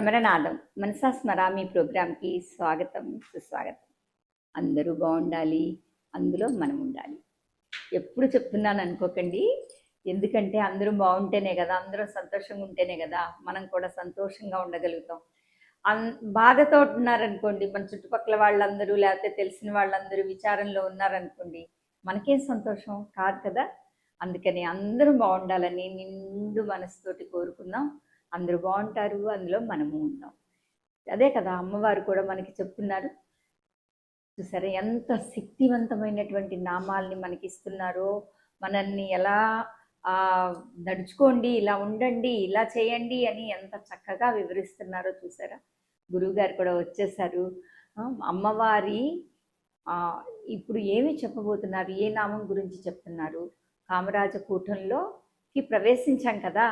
స్మరణాదం మనసా స్మరామి ప్రోగ్రాంకి స్వాగతం సుస్వాగతం. అందరూ బాగుండాలి, అందులో మనం ఉండాలి. ఎప్పుడు చెప్తున్నాను అనుకోకండి, ఎందుకంటే అందరూ బాగుంటేనే కదా, అందరూ సంతోషంగా ఉంటేనే కదా మనం కూడా సంతోషంగా ఉండగలుగుతాం. బాధతో ఉన్నారనుకోండి, మన చుట్టుపక్కల వాళ్ళందరూ లేకపోతే తెలిసిన వాళ్ళందరూ విచారంలో ఉన్నారనుకోండి, మనకేం సంతోషం కాదు కదా. అందుకని అందరూ బాగుండాలని నిండు మనసుతోటి కోరుకుందాం. అందరూ బాగుంటారు, అందులో మనము ఉంటాం. అదే కదా అమ్మవారు కూడా మనకి చెప్తున్నారు. చూసారా ఎంత శక్తివంతమైనటువంటి నామాల్ని మనకి ఇస్తున్నారో, మనల్ని ఎలా నడుచుకోండి, ఇలా ఉండండి, ఇలా చేయండి అని ఎంత చక్కగా వివరిస్తున్నారో చూసారా. గురువుగారు కూడా వచ్చేసారు. అమ్మవారి ఇప్పుడు ఏమి చెప్పబోతున్నారు, ఏ నామం గురించి చెప్తున్నారు? కామరాజకూటంలోకి ప్రవేశించాం కదా,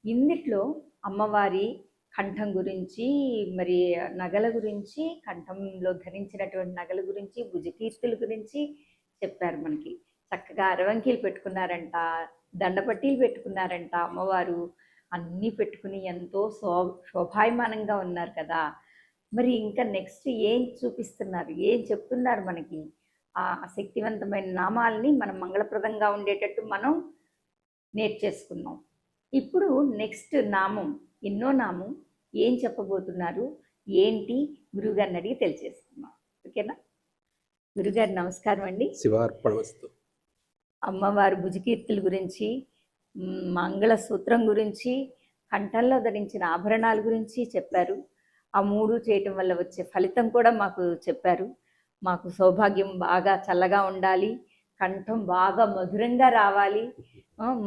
ఇందుట్లో అమ్మవారి కంఠం గురించి, మరి నగల గురించి, కంఠంలో ధరించినటువంటి నగల గురించి, భుజకీర్తుల గురించి చెప్పారు మనకి. చక్కగా అరవంకీలు పెట్టుకున్నారంట, దండపట్టీలు పెట్టుకున్నారంట అమ్మవారు. అన్నీ పెట్టుకుని ఎంతో శోభాయమానంగా ఉన్నారు కదా. మరి ఇంకా నెక్స్ట్ ఏం చూపిస్తున్నారు, ఏం చెప్తున్నారు మనకి? ఆ శక్తివంతమైన నామాల్ని మనం మంగళప్రదంగా ఉండేటట్టు మనం నేర్చేసుకున్నాం. ఇప్పుడు నెక్స్ట్ నామం, ఎన్నో నామం ఏం చెప్పబోతున్నారు, ఏంటి గురువుగారిని అడిగి తెలియజేసుకున్నాం. ఓకేనా? గురుగారు నమస్కారం అండి. శివార్పణమస్తు. అమ్మవారి భుజకీర్తుల గురించి, మంగళసూత్రం గురించి, కంఠంలో ధరించిన ఆభరణాల గురించి చెప్పారు. ఆ మూడు చేయటం వల్ల వచ్చే ఫలితం కూడా మాకు చెప్పారు. మాకు సౌభాగ్యం బాగా చల్లగా ఉండాలి, కంఠం బాగా మధురంగా రావాలి,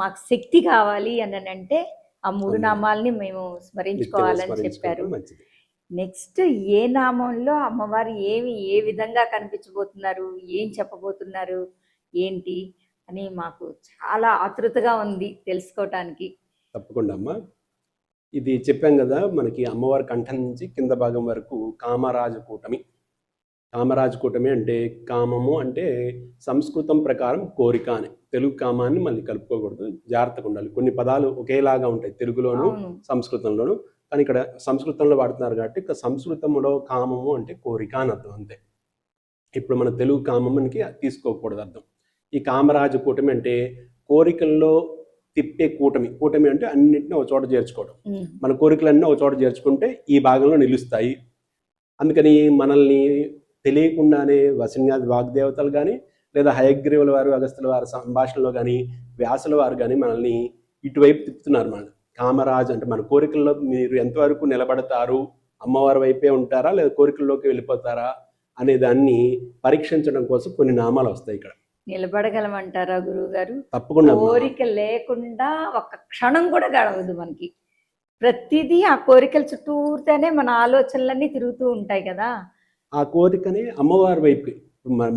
మాకు శక్తి కావాలి అని అంటే ఆ మూడు నామాల్ని మేము స్మరించుకోవాలని చెప్పారు. నెక్స్ట్ ఏ నామంలో అమ్మవారు ఏ విధంగా కనిపించబోతున్నారు, ఏం చెప్పబోతున్నారు, ఏంటి అని మాకు చాలా ఆతృతగా ఉంది తెలుసుకోవటానికి. తప్పకుండా అమ్మ. ఇది చెప్పాం కదా, మనకి అమ్మవారి కంఠం నుంచి కింద భాగం వరకు కామరాజకూటమి. కామరాజకూటమి అంటే కామము అంటే సంస్కృతం ప్రకారం కోరిక అని. తెలుగు కామాన్ని మళ్ళీ కలుపుకోకూడదు, జాగ్రత్తగా ఉండాలి. కొన్ని పదాలు ఒకేలాగా ఉంటాయి తెలుగులోను సంస్కృతంలోను, కానీ ఇక్కడ సంస్కృతంలో వాడుతున్నారు కాబట్టి ఇక సంస్కృతంలో కామము అంటే కోరిక అని అర్థం అంతే. ఇప్పుడు మన తెలుగు కామమునికి తీసుకోకూడదు అర్థం. ఈ కామరాజకూటమి అంటే కోరికల్లో తిప్పే కూటమి. కూటమి అంటే అన్నింటినీ ఒక చోట చేర్చుకోవడం. మన కోరికలన్నీ ఒక చోట చేర్చుకుంటే ఈ భాగంలో నిలుస్తాయి. అందుకని మనల్ని తెలియకుండానే వశిన్యాది వాగ్దేవతలు కానీ, లేదా హయగ్రీవుల వారు, అగస్త్యుల వారి సంభాషణలో కానీ, వ్యాసుల వారు కానీ మనల్ని ఇటువైపు తిప్పుతున్నారు. మన కామరాజు అంటే మన కోరికల్లో మీరు ఎంతవరకు నిలబడతారు, అమ్మవారి వైపే ఉంటారా లేదా కోరికల్లోకి వెళ్ళిపోతారా అనే దాన్ని పరీక్షించడం కోసం కొన్ని నామాలు వస్తాయి. ఇక్కడ నిలబడగలమంటారా గురువు గారు? తప్పకుండా. కోరిక లేకుండా ఒక క్షణం కూడా గడవదు మనకి. ప్రతిదీ ఆ కోరికల చుట్టూతోనే మన ఆలోచనలన్నీ తిరుగుతూ ఉంటాయి కదా. ఆ కోరికని అమ్మవారి వైపు,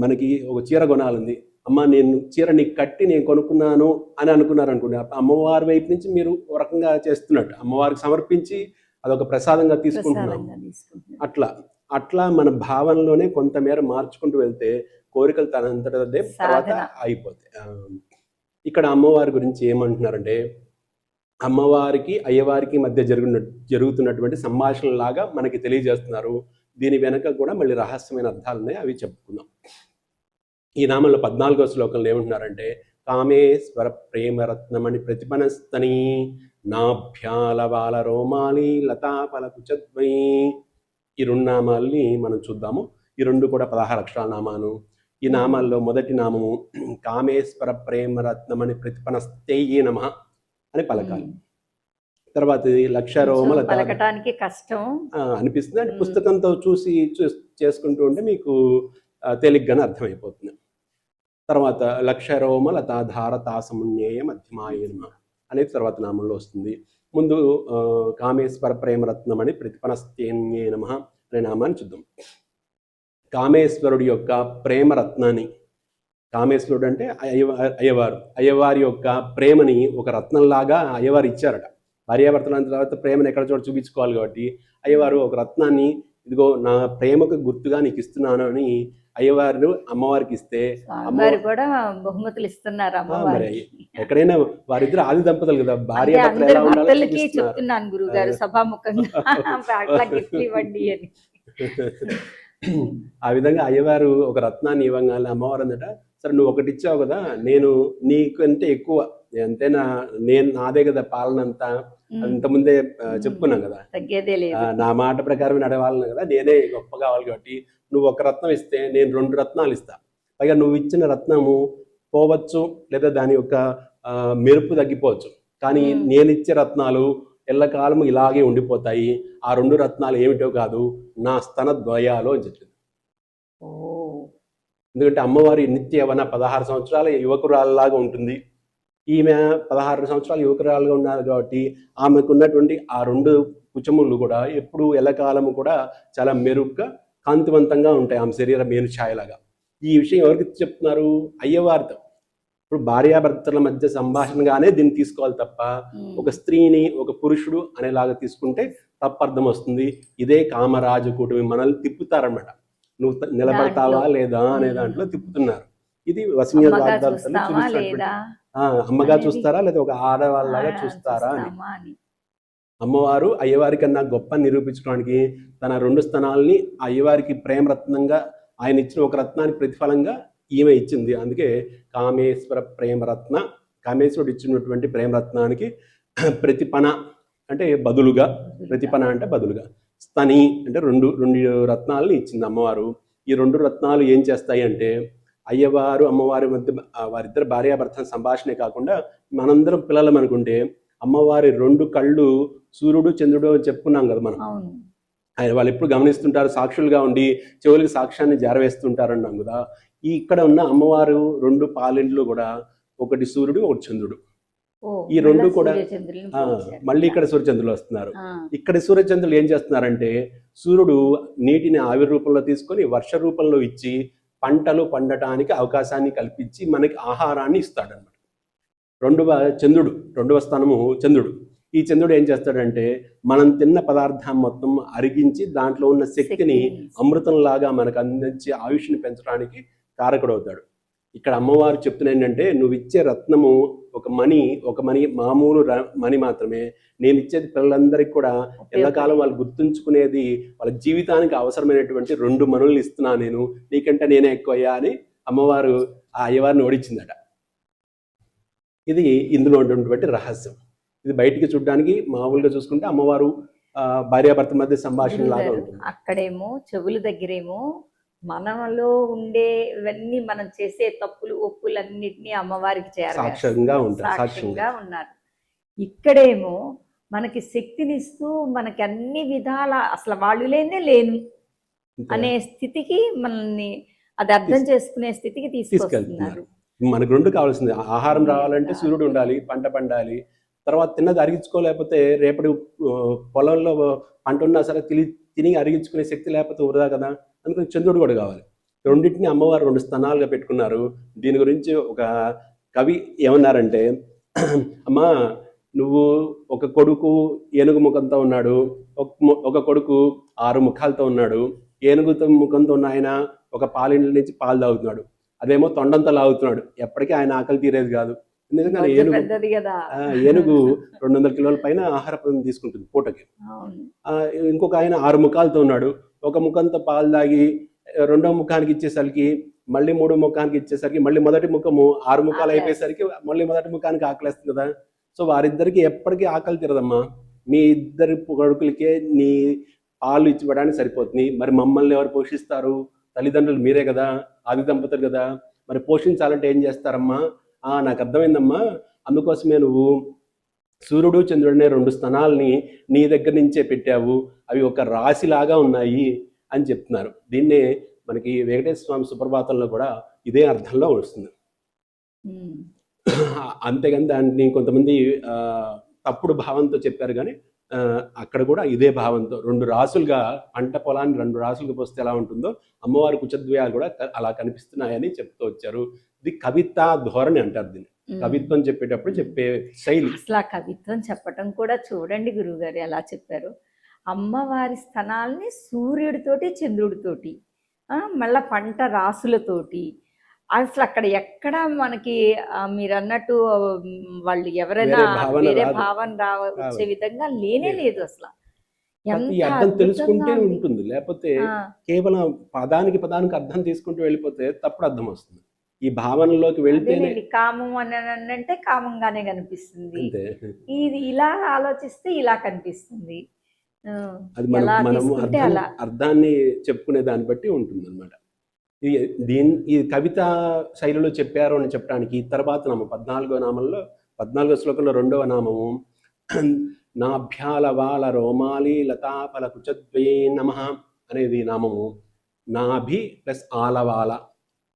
మనకి ఒక చీర కొనాలంది, అమ్మ నేను చీర నీకు కట్టి నేను కొనుక్కున్నాను అని అనుకున్నారు అనుకోండి, అమ్మవారి వైపు నుంచి మీరు ఒక రకంగా చేస్తున్నట్టు, అమ్మవారికి సమర్పించి అదొక ప్రసాదంగా తీసుకుంటున్నాం. అట్లా మన భావనలోనే కొంతమేర మార్చుకుంటూ వెళ్తే కోరికలు తనంతటదే తర్వాత అయిపోతాయి. ఇక్కడ అమ్మవారి గురించి ఏమంటున్నారంటే, అమ్మవారికి అయ్యవారికి మధ్య జరుగుతున్నటువంటి సంభాషణలాగా మనకి తెలియజేస్తున్నారు. దీని వెనక కూడా మళ్ళీ రహస్యమైన అర్థాలు ఉన్నాయి, అవి చెప్పుకుందాం. ఈ నామంలో 14వ శ్లోకంలో ఏమంటున్నారంటే, కామేశ్వర ప్రేమరత్నమణి ప్రతిపనస్తని నాభ్యాల బాల రోమాలి లతాపల కుచద్వై. ఈ రెండు నామాల్ని మనం చూద్దాము. ఈ రెండు కూడా 16 అక్షరాల నామాను. ఈ నామాల్లో మొదటి నామము కామేశ్వర ప్రేమరత్నమని ప్రతిపనస్తేయే నమః అని పలకాలి. తర్వాత లక్షరోమల పలకటానికి కష్టం అనిపిస్తుంది, అంటే పుస్తకంతో చూసి చేసుకుంటూ ఉంటే మీకు తేలిగ్గానే అర్థమైపోతుంది. తర్వాత లక్షరోమ లతాధార తాసమున్యేయ మధ్యమాయ నమః అనేది తర్వాత నామంలో వస్తుంది. ముందు కామేశ్వర ప్రేమరత్నమని ప్రతిపనస్తేన్యే నమః అనే నామాన్ని చూద్దాం. కామేశ్వరుడి యొక్క ప్రేమరత్నాన్ని, కామేశ్వరుడు అంటే అయ్యవారి యొక్క ప్రేమని ఒక రత్నంలాగా అయ్యవారు ఇచ్చారట. భార్యాభర్తల తర్వాత ప్రేమను ఎక్కడ చోట చూపించుకోవాలి కాబట్టి అయ్యవారు ఒక రత్నాన్ని ఇదిగో నా ప్రేమకు గుర్తుగా నీకు ఇస్తున్నాను అని అయ్యవారు అమ్మవారికి ఇస్తే స్వామివారు కూడా బహుమతులు ఇస్తున్నారు మరి అమ్మవారికి. ఎక్కడైనా వారిద్దరు ఆది దంపతులు కదా, భార్య అంటే భర్తలు అందరి ఎలా ఉండాలో భర్తలకి చూపిస్తున్నారు. చెప్తున్నాను గురుగారు సభాముఖంగా అట్లా గిఫ్ట్లు ఇవ్వండి అని. ఆ విధంగా అయ్యవారు ఒక రత్నాన్ని ఇవ్వగానే అమ్మవారు అందట, సరే నువ్వు ఒకటి ఇచ్చావు కదా, నేను నీకంటే ఎక్కువ ఎంతైనా నేను నాదే కదా పాలన అంతా, అంతకుముందే చెప్పుకున్నాం కదా, తగ్గేదే లేదు. నా మాట ప్రకారం నడవాలను కదా, నేనే గొప్ప కావాలి కాబట్టి నువ్వు ఒక రత్నం ఇస్తే నేను 2 రత్నాలు ఇస్తా. పైగా నువ్వు ఇచ్చిన రత్నము పోవచ్చు లేదా దాని యొక్క మెరుపు తగ్గిపోవచ్చు, కానీ నేను ఇచ్చే రత్నాలు ఎల్లకాలము ఇలాగే ఉండిపోతాయి. ఆ 2 రత్నాలు ఏమిటో కాదు, నా స్తన ద్వయాలు అని చెప్పింది. ఓ ఎందుకంటే అమ్మవారి నిత్య యవ్వన 16 సంవత్సరాల యువకురాలలాగా ఉంటుంది. ఈమె 16 సంవత్సరాల యువకురాలుగా ఉన్నారు కాబట్టి ఆమెకు ఉన్నటువంటి ఆ 2 కుచములు కూడా ఎప్పుడు ఎల్లకాలము కూడా చాలా మెరుగ్గా కాంతివంతంగా ఉంటాయి ఆమె శరీరం మేను ఛాయలాగా. ఈ విషయం ఎవరికి చెప్తున్నారు? అయ్యవారితో. ఇప్పుడు భార్యాభర్తల మధ్య సంభాషణగానే దీన్ని తీసుకోవాలి తప్ప ఒక స్త్రీని ఒక పురుషుడు అనేలాగా తీసుకుంటే తప్పర్థం వస్తుంది. ఇదే కామరాజు కూటమి మనల్ని తిప్పుతారన్నమాట. నువ్వు నిలబడతావా లేదా అనే దాంట్లో తిప్పుతున్నారు. ఇది వసంయ వాగ్దాలు అమ్మగా చూస్తారా లేదా ఒక ఆడవాళ్ళలాగా చూస్తారా అని. అమ్మవారు అయ్యవారి కన్నా గొప్ప నిరూపించడానికి తన 2 స్తనాల్ని అయ్యవారికి ప్రేమరత్నంగా ఆయన ఇచ్చిన ఒక రత్నానికి ప్రతిఫలంగా ఈమె ఇచ్చింది. అందుకే కామేశ్వర ప్రేమరత్న, కామేశ్వరుడు ఇచ్చినటువంటి ప్రేమరత్నానికి ప్రతిపన అంటే బదులుగా, ప్రతిపన అంటే బదులుగా, స్తని అంటే రెండు రత్నాలని ఇచ్చింది అమ్మవారు. ఈ 2 రత్నాలు ఏం చేస్తాయి అంటే అయ్యవారు అమ్మవారి మధ్య వారిద్దరు భార్యాభర్తల సంభాషణే కాకుండా మనందరం పిల్లలం అనుకుంటే అమ్మవారి 2 కళ్ళు సూర్యుడు చంద్రుడు అని చెప్పుకున్నాం కదా మనం. వాళ్ళు ఎప్పుడు గమనిస్తుంటారు, సాక్షులుగా ఉండి చెవులకి సాక్ష్యాన్ని జారవేస్తుంటారు అన్నాం కదా. ఈ ఇక్కడ ఉన్న అమ్మవారు 2 పాలెండ్లు కూడా ఒకటి సూర్యుడు ఒకటి చంద్రుడు. ఈ 2 కూడా మళ్ళీ ఇక్కడ సూర్యచంద్రులు వస్తున్నారు. ఇక్కడ సూర్యచంద్రులు ఏం చేస్తున్నారంటే సూర్యుడు నీటిని ఆవిరి రూపంలో తీసుకొని వర్ష రూపంలో ఇచ్చి పంటలు పండటానికి అవకాశాన్ని కల్పించి మనకి ఆహారాన్ని ఇస్తాడనమాట. చంద్రుడు, 2వ స్థానము చంద్రుడు. ఈ చంద్రుడు ఏం చేస్తాడంటే మనం తిన్న పదార్థం మొత్తం అరిగించి దాంట్లో ఉన్న శక్తిని అమృతంలాగా మనకు అందించి ఆయుష్ని పెంచడానికి కారకుడవుతాడు. ఇక్కడ అమ్మవారు చెప్తున్నా ఏంటంటే నువ్వు ఇచ్చే రత్నము ఒక మణి మామూలు మణి మాత్రమే, నేను ఇచ్చేది పిల్లలందరికీ కూడా ఎల్లకాలం వాళ్ళు గుర్తుంచుకునేది వాళ్ళ జీవితానికి అవసరమైనటువంటి 2 మణులు ఇస్తున్నా నేను, నీకంటే నేనే ఎక్కువయ్యా అని అమ్మవారు ఆ అయ్యవారిని ఓడించిందట. ఇది ఇందులో ఉన్నటువంటి రహస్యం. ఇది బయటికి చూడడానికి మామూలుగా చూసుకుంటే అమ్మవారు భార్యాభర్త మధ్య సంభాషణ లాగా ఉంటుంది. అక్కడేమో చెవుల దగ్గరేమో మనలో ఉండే ఇవన్నీ మనం చేసే తప్పులు ఒప్పులన్నిటినీ అమ్మవారికి సాక్ష్యంగా ఉన్నారు. ఇక్కడేమో మనకి శక్తినిస్తూ మనకి అన్ని విధాల అసలు వాళ్ళు లేనే లేను అనే స్థితికి మనల్ని అది అర్థం చేసుకునే స్థితికి తీసుకెళ్తున్నారు. మనకు 2 కావాల్సింది, ఆహారం రావాలంటే సూర్యుడు ఉండాలి, పంట పండాలి, తర్వాత తిన్నది అరిగించుకోలేకపోతే రేపటి పొలంలో పంట ఉన్నా సరే తిని అరిగించుకునే శక్తి లేకపోతే వృధా కదా. అందుకని చంద్రుడు కూడా కావాలి. రెండింటిని అమ్మవారు 2 స్థానాలుగా పెట్టుకున్నారు. దీని గురించి ఒక కవి ఏమన్నారంటే, అమ్మా నువ్వు ఒక కొడుకు ఏనుగు ముఖంతో ఉన్నాడు, ఒక కొడుకు 6 ముఖాలతో ఉన్నాడు. ఏనుగుతో ముఖంతో ఉన్న ఆయన ఒక పాలిండ్ల నుంచి పాలు తాగుతున్నాడు, అదేమో తొండంతో లాగుతున్నాడు, ఎప్పటికీ ఆయన ఆకలి తీరేది కాదు. ఎందుకంటే ఏనుగు 200 కిలోల పైన ఆహార పదార్థం తీసుకుంటుంది పూటకి. ఇంకొక ఆయన 6 ముఖాలతో ఉన్నాడు, ఒక ముఖంతో పాలు తాగి 2వ ముఖానికి ఇచ్చేసరికి మళ్ళీ 3వ ముఖానికి ఇచ్చేసరికి మళ్ళీ మొదటి ముఖము 6 ముఖాలు అయిపోయేసరికి మళ్ళీ మొదటి ముఖానికి ఆకలిస్తుంది కదా. సో వారిద్దరికి ఎప్పటికీ ఆకలి తీరదమ్మా. మీ 2 కొడుకులకే నీ పాలు ఇచ్చివ్వడానికి సరిపోతుంది, మరి మమ్మల్ని ఎవరు పోషిస్తారు? తల్లిదండ్రులు మీరే కదా, ఆది దంపతులు కదా, మరి పోషించాలంటే ఏం చేస్తారమ్మా? నాకు అర్థమైందమ్మా, అందుకోసమే నువ్వు సూర్యుడు చంద్రుడినే 2 స్థానాలని నీ దగ్గర నుంచే పెట్టావు, అవి ఒక రాశిలాగా ఉన్నాయి అని చెప్తున్నారు. దీన్నే మనకి వెంకటేశ్వర స్వామి సుప్రభాతంలో కూడా ఇదే అర్థంలో వస్తుంది. అంతేగాని దాన్ని కొంతమంది తప్పుడు భావంతో చెప్పారు, కానీ అక్కడ కూడా ఇదే భావంతో 2 రాసులుగా పంట పొలాన్ని 2 రాసులుగా పోస్తే ఎలా ఉంటుందో అమ్మవారి కుచద్వయాలు కూడా అలా కనిపిస్తున్నాయని చెప్తూ వచ్చారు. ఇది కవితా ధోరణి అంటారు దీన్ని. కవిత్వం చెప్పేటప్పుడు చెప్పే శైలి. అసలు కవిత్వం చెప్పటం కూడా చూడండి గురువుగారు ఎలా చెప్పారు. అమ్మవారి స్థనాల్ని సూర్యుడితోటి చంద్రుడితోటి మళ్ళా పంట రాసులతోటి అసలు అక్కడ ఎక్కడ మనకి మీరు అన్నట్టు వాళ్ళు ఎవరైనా వేరే భావన వేరే రాదు. భావన వచ్చే రాదు. విధంగా లేనే లేదు. లేదు అసలు. కాకపోతే ఈ ఎంత అర్థం అద్భుతంగా తెలుసుకుంటే ఉంది. ఉంటుంది. లేకపోతే ఆ, కేవలం పదానికి అర్థం తీసుకుంటూ వెళ్ళిపోతే తప్పుడు అర్థం వస్తుంది. ఈ భావనలోకి వెళ్తేనే అదేలేండి, కామం అని అంటే కామంగానే కనిపిస్తుంది. అంతే. ఇది ఇలా ఆలోచిస్తే ఇలా కనిపిస్తుంది. ఆ, అది మనం ఎలా మనము తీసుకుంటే అలా. అర్థాన్ని చెప్పుకునే దాన్ని బట్టి ఉంటుందన్నమాట. ఈ కవిత శైలిలో చెప్పారు అని చెప్పడానికి తర్వాత నామం 14వ శ్లోకంలో 2వ నామము నాభ్యాల వాల రోమాలి లతాఫల కుచద్వయే నమః అనేది నామము. నాభి ప్లస్ ఆలవాల.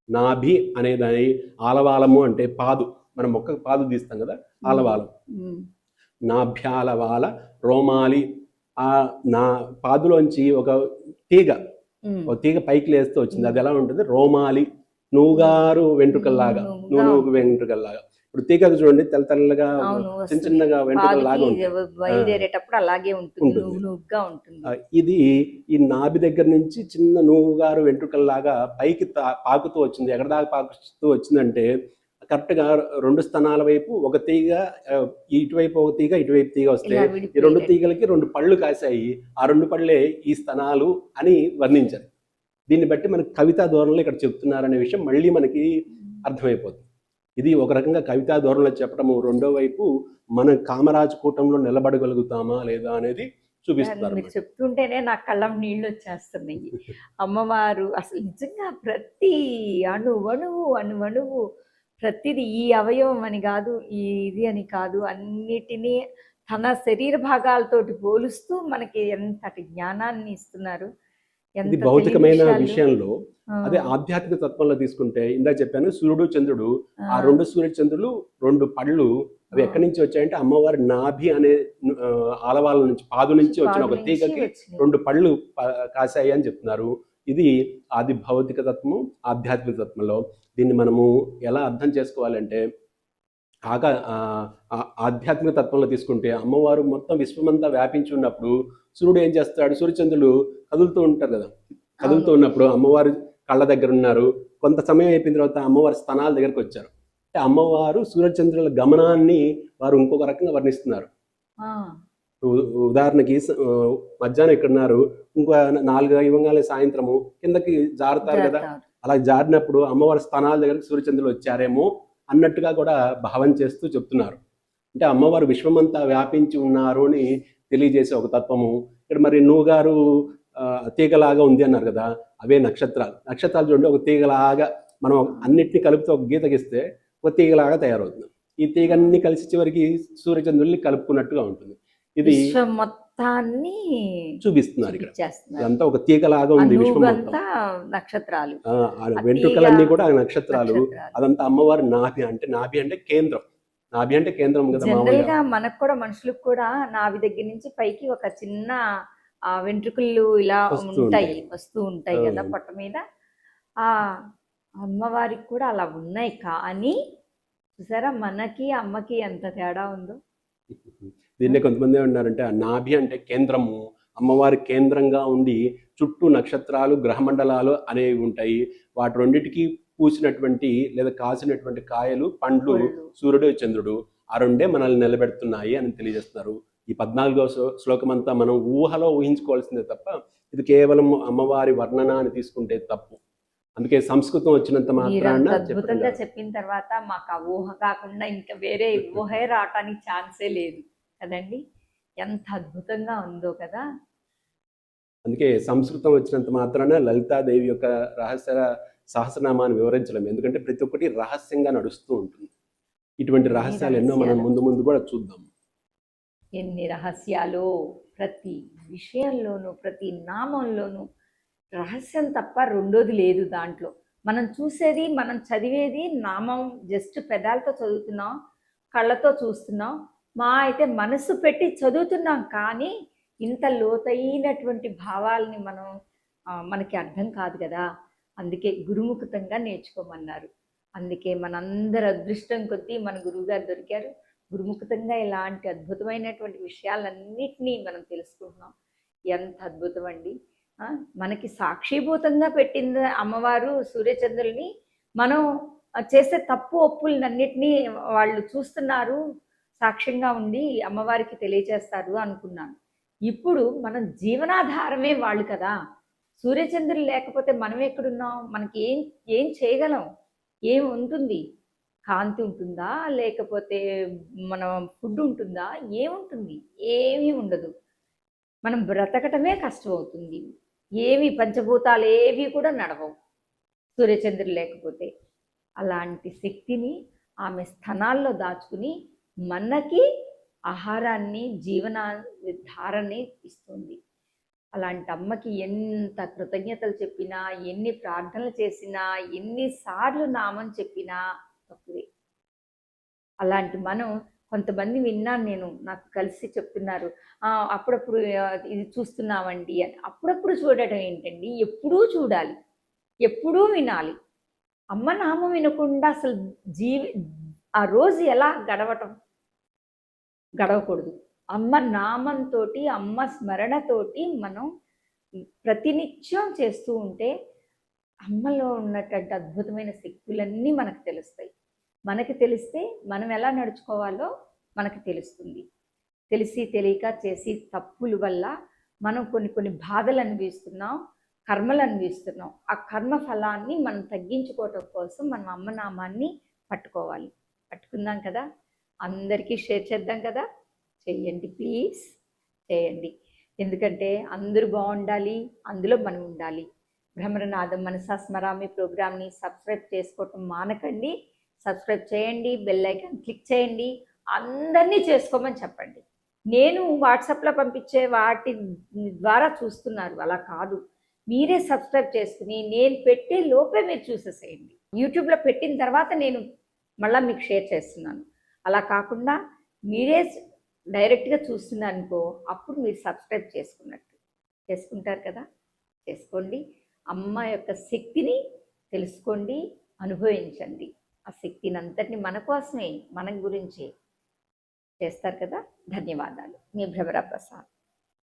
నాభి అనేదాని ఆలవాలము అంటే పాదు, మనం మొక్కకు పాదు తీస్తాం కదా, ఆలవాలం. ఉమ్, నాభ్యాలవాల రోమాలి, ఆ నా పాదులోంచి ఒక తీగ ఉమ్. ఒక తీగ పైకి లేస్తూ వచ్చింది. అది ఎలా ఉంటుంది? రోమాలి, నూగారు వెంట్రుకల్లాగా, నూనూగు వెంట్రుకల్లాగా. ఇప్పుడు తీగకు చూడండి, తెల్ల తెల్లగా అవును, చిన్న వస్తుంది. చిన్నగా వెంట్రుకల్లాగా పాదుకి ఉంటుంది. బయలుదేరేటప్పుడు అలాగే ఉంటుంది, ఉంటుంది. నువ్వు నువ్వుగా ఉంటుంది. ఇది ఈ నాభి దగ్గర నుంచి చిన్న నూగారు వెంట్రుకల్లాగా పైకి పాకుతూ వచ్చింది. ఎక్కడ దాకా పాకుతూ వచ్చిందంటే కరెక్ట్గా 2 స్థనాల వైపు ఒక తీగ, ఇటువైపు ఒక తీగ, ఇటువైపు తీగ వస్తే ఇలా ఈ 2 విడిపోయేటట్టు. తీగలకి 2 పళ్ళు కాసాయి. ఆ 2 పళ్ళే ఈ స్థనాలు అని వర్ణించారు. దీన్ని బట్టి మనకి కవితా ధోరణిలో ఇక్కడ చెప్తున్నారనే విషయం మళ్ళీ మనకి అర్థమైపోతుంది. ఇది ఒక రకంగా కవితా ధోరణిలో చెప్పడము. రెండో వైపు మనం కామరాజు కూటంలో నిలబడగలుగుతామా లేదా అనేది చూపిస్తారు. మీరు చెప్తుంటేనే నా కళ్ళం నీళ్ళు వచ్చేస్తున్నాయి. అమ్మవారు అసలు నిజంగా ప్రతి అణువణువు ప్రతిది, ఈ అవయవం అని కాదు, ఈ ఇది అని కాదు, అన్నిటినీ తన శరీర భాగాలతోటి పోలుస్తూ మనకి ఎంతటి జ్ఞానాన్ని ఇస్తున్నారు. ఇది ఎంత భౌతికమైన తెలివి విషయాలు. విషయంలో. ఆ, అదే ఆధ్యాత్మిక తత్వంలో తీసుకుంటే ఇందాక చెప్పాను, సూర్యుడు చంద్రుడు. ఆ, ఆ 2 సూర్య చంద్రులు 2 పళ్ళు అవి ఎక్కడి నుంచి వచ్చాయంటే అమ్మవారి నాభి అనే ఆలవాల నుంచి, పాదు నుంచి వచ్చిన ఒక పాదు నుంచి తీగకి వచ్చినాయి. 2 పళ్ళు కాసాయి అని చెప్తున్నారు. ఇది ఆది భౌతిక తత్వము, ఆధ్యాత్మిక తత్వంలో. దీన్ని మనము ఎలా అర్థం చేసుకోవాలంటే ఆధ్యాత్మిక తత్వంలో తీసుకుంటే అమ్మవారు మొత్తం విశ్వమంతా వ్యాపించి ఉన్నప్పుడు సూర్యుడు ఏం చేస్తాడు? సూర్యచంద్రులు కదులుతూ ఉంటారు కదా. కదులుతూ ఉన్నప్పుడు అమ్మవారు కళ్ళ దగ్గర ఉన్నారు. కొంత సమయం అయిపోయిన తర్వాత అమ్మవారి స్థనాల దగ్గరకు వచ్చారు. అంటే అమ్మవారు సూర్యచంద్రుల గమనాన్ని వారు ఇంకొక రకంగా వర్ణిస్తున్నారు. ఆ, ఉదాహరణకి మధ్యాహ్నం ఇక్కడ ఉన్నారు, ఇంకో 4 ఇవ్వగానే సాయంత్రము కిందకి జారుతారు కదా. జాగ్రత్త. అలా జారినప్పుడు అమ్మవారి స్థానాల దగ్గరికి సూర్యచంద్రులు వచ్చారేమో అన్నట్టుగా కూడా భావం చేస్తూ చెప్తున్నారు. అంటే అమ్మవారు విశ్వమంతా వ్యాపించి ఉన్నారు అని తెలియజేసే ఒక తత్వము. ఇక్కడ మరి నూగారు తీగలాగా ఉంది అన్నారు కదా, అవే నక్షత్రాలు. నక్షత్రాలు చూడండి, ఒక తీగలాగా మనం అన్నిటినీ కలిపితే ఒక గీత గీస్తే ఒక తీగలాగా తయారవుతుంది. ఈ తీగన్ని కలిసి చివరికి సూర్యచంద్రుల్ని కలుపుకున్నట్టుగా ఉంటుంది. ఇది విశ్వం మొత్తాన్ని చూపిస్తున్నారు ఇక్కడ. చూపించేస్తున్నారు. ఇదంతా ఒక తీగలాగా ఉంది విశ్వం మొత్తం. అనువంతా నక్షత్రాలు, ఆ వెంట్రుకలన్నీ కూడా నక్షత్రాలు. నక్షత్రాలు. అదంతా అమ్మవారి నాభి. అంటే నాభి అంటే కేంద్రం. నాభి అంటే కేంద్రం కదా జనరల్ మామూలుగా. గా మనకు కూడా, మనుషులకు కూడా నాభి దగ్గర నుంచి పైకి ఒక చిన్న వెంట్రుకలు ఇలా వస్తూ వస్తూ ఉంటాయి కదా అవును. పొట్ట మీద. ఆ అమ్మవారికి కూడా అలా ఉన్నాయి. కానీ చూసారా, మనకి అమ్మకి ఎంత తేడా ఉందో. దీన్నే కొంతమంది ఏమన్నారంటే ఆ నాభి అంటే కేంద్రము, అమ్మవారి కేంద్రంగా ఉండి చుట్టూ నక్షత్రాలు, గ్రహమండలాలు అనేవి ఉంటాయి. వాటి రెండింటికి పూసినటువంటి లేదా కాసినటువంటి కాయలు, పండ్లు పళ్ళు. సూర్యుడు, చంద్రుడు. ఆ రెండే మనల్ని నిలబెడుతున్నాయి అని తెలియజేస్తున్నారు. ఈ 14వ శ్లోకం అంతా మనం ఊహలో ఊహించుకోవాల్సిందే తప్ప ఇది కేవలం అమ్మవారి వర్ణన అని తీసుకుంటే తప్పు. అందుకే సంస్కృతం వచ్చినంత మీరు మాత్రాన అంత చెప్పడం అద్భుతంగా కాదు. చెప్పిన తర్వాత మాకు ఆ ఊహ కాకుండా ఇంకా వేరే ఊహే రావటానికి ఛాన్సే లేదు కదండి. ఎంత అద్భుతంగా ఉందో కదా. అందుకే సంస్కృతం వచ్చినంత మాత్రాన లలితాదేవి యొక్క రహస్య సహస్రనామాన్ని వివరించలేము. ఎందుకంటే ప్రతి ఒక్కటి రహస్యంగా నడుస్తూ ఉంటుంది. ఇటువంటి ఎన్ని రహస్యాలు ఎన్నో మనం రహస్యాలు. ముందు ముందు కూడా చూద్దాం. ఎన్ని రహస్యాలు, ప్రతి విషయంలోనూ ప్రతి నామంలోనూ రహస్యం తప్ప రెండోది లేదు దాంట్లో. మనం చూసేది, మనం చదివేది నామం జస్ట్ పెదాలతో చదువుతున్నాం, కళ్ళతో చూస్తున్నాం, మా అయితే మనసు పెట్టి చదువుతున్నాం. కానీ ఇంత లోతైనటువంటి భావాల్ని మనకి అర్థం కాదు కదా. అందుకే గురుముఖతంగా నేర్చుకోమన్నారు. అందుకే మనందరి అదృష్టం కొద్దీ మన గురువుగారు దొరికారు. గురుముఖతంగా ఇలాంటి అద్భుతమైనటువంటి విషయాలన్నిటినీ మనం తెలుసుకుంటున్నాం. ఎంత అద్భుతం అండి. ఆ, మనకి సాక్షిభూతంగా పెట్టింది అమ్మవారు సూర్యచంద్రుల్ని. మనం చేసే తప్పు ఒప్పులన్నిటినీ వాళ్ళు చూస్తున్నారు, సాక్ష్యంగా ఉండి అమ్మవారికి తెలియచేస్తారు అనుకున్నాను. ఇప్పుడు మన జీవనాధారమే వాళ్ళు కదా. సూర్యచంద్రులు లేకపోతే మనం ఎక్కడున్నాం? మనకి ఏం ఏం చేయగలం? ఏం ఉంటుంది? కాంతి ఉంటుందా? లేకపోతే మన ఫుడ్ ఉంటుందా? ఏముంటుంది? ఏమీ ఉండదు. మనం బ్రతకటమే కష్టమవుతుంది. ఏవి పంచభూతాలు ఏవి కూడా నడవవు సూర్యచంద్రులు లేకపోతే. అలాంటి శక్తిని ఆమె స్థనాల్లో దాచుకుని మనకి ఆహారాన్ని, జీవన ధారని ఇస్తుంది. అలాంటి అమ్మకి ఎంత కృతజ్ఞతలు చెప్పినా, ఎన్ని ప్రార్థనలు చేసినా, ఎన్నిసార్లు నామం చెప్పినా తక్కువే. అలాంటి మనం కొంతమంది విన్నాను నేను, నాకు కలిసి చెప్తున్నారు, అప్పుడప్పుడు ఇది చూస్తున్నామండి అని. అప్పుడప్పుడు చూడటం ఏంటండి? ఎప్పుడూ చూడాలి, ఎప్పుడూ వినాలి. అమ్మ నామం వినకుండా అసలు ఆ రోజు ఎలా గడవకూడదు. అమ్మ నామంతో, అమ్మ స్మరణతోటి మనం ప్రతినిత్యం చేస్తూ ఉంటే అమ్మలో ఉన్నటువంటి అద్భుతమైన శక్తులన్నీ మనకు తెలుస్తాయి. మనకి తెలిస్తే మనం ఎలా నడుచుకోవాలో మనకు తెలుస్తుంది. తెలిసి తెలియక చేసి తప్పుల వల్ల మనం కొన్ని బాధలు అనుభవిస్తున్నాం, కర్మలు అనుభవిస్తున్నాం. ఆ కర్మ ఫలాన్ని మనం తగ్గించుకోవటం కోసం మనం అమ్మనామాన్ని పట్టుకోవాలి. పట్టుకుందాం కదా. అందరికీ షేర్ చేద్దాం కదా. చేయండి ప్లీజ్, చేయండి. ఎందుకంటే అందరూ బాగుండాలి, అందులో మనం ఉండాలి. భ్రమరనాదం మనసా స్మరామి ప్రోగ్రామ్ని సబ్స్క్రైబ్ చేసుకోవటం మానకండి. సబ్స్క్రైబ్ చేయండి, బెల్ ఐకాన్ క్లిక్ చేయండి, అందరినీ చేసుకోమని చెప్పండి. నేను వాట్సాప్లో పంపించే వాటి ద్వారా చూస్తున్నారు, అలా కాదు. మీరే సబ్స్క్రైబ్ చేసుకుని నేను పెట్టే లోపే మీరు చూసేసేయండి. యూట్యూబ్లో పెట్టిన తర్వాత నేను మళ్ళీ మీకు షేర్ చేస్తున్నాను. అలా కాకుండా మీరే డైరెక్ట్గా చూస్తున్నారనుకో, అప్పుడు మీరు సబ్స్క్రైబ్ చేసుకుంటారు కదా. చేసుకోండి. అమ్మ యొక్క శక్తిని తెలుసుకోండి, అనుభవించండి. ఆ శక్తిని అంతటిని మన కోసమే, మన గురించి చేస్తారు కదా. ధన్యవాదాలు. మీ భ్రమరా ప్రసాద్.